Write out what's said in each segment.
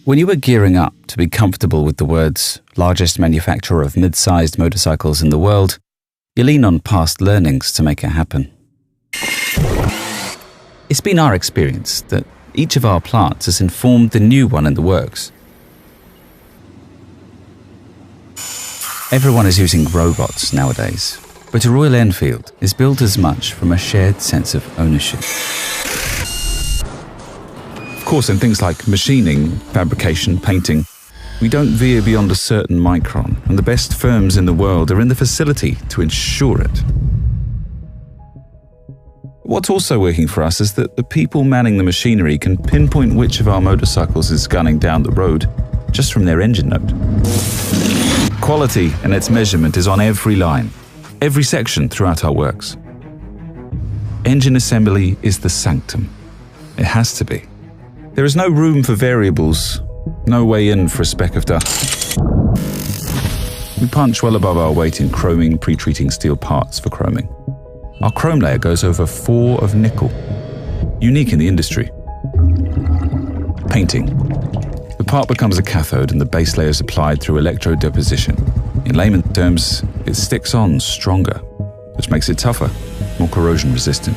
When you were gearing up to be comfortable with the words largest manufacturer of mid-sized motorcycles in the world, you lean on past learnings to make it happen. It's been our experience that each of our plants has informed the new one in the works. Everyone is using robots nowadays, but a Royal Enfield is built as much from a shared sense of ownership. Of course, in things like machining, fabrication, painting, we don't veer beyond a certain micron, and the best firms in the world are in the facility to ensure it. What's also working for us is that the people manning the machinery can pinpoint which of our motorcycles is gunning down the road just from their engine note. Quality and its measurement is on every line, every section throughout our works. Engine assembly is the sanctum. It has to be. There is no room for variables, no way in for a speck of dust. We punch well above our weight in chroming, pre-treating steel parts for chroming. Our chrome layer goes over 4 of nickel, unique in the industry. Painting. The part becomes a cathode and the base layer is applied through electrodeposition. In layman terms, it sticks on stronger, which makes it tougher, more corrosion resistant.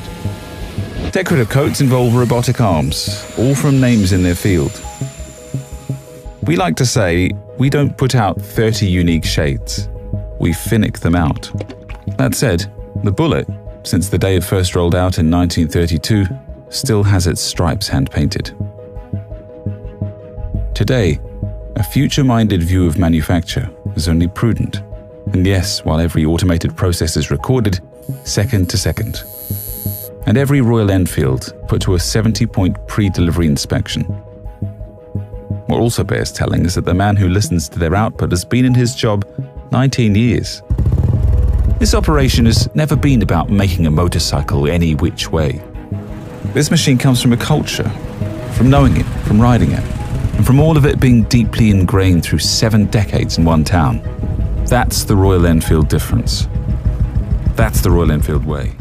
Decorative coats involve robotic arms, all from names in their field. We like to say, we don't put out 30 unique shades, we finnick them out. That said, the bullet, since the day it first rolled out in 1932, still has its stripes hand-painted. Today, a future-minded view of manufacture is only prudent. And yes, while every automated process is recorded, second to second. And every Royal Enfield put to a 70-point pre-delivery inspection. What also bears telling is that the man who listens to their output has been in his job 19 years. This operation has never been about making a motorcycle any which way. This machine comes from a culture, from knowing it, from riding it, and from all of it being deeply ingrained through 7 decades in one town. That's the Royal Enfield difference. That's the Royal Enfield way.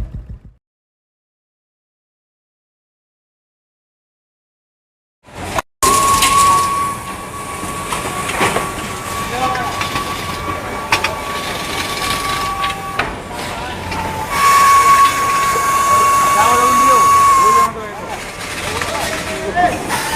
Hey!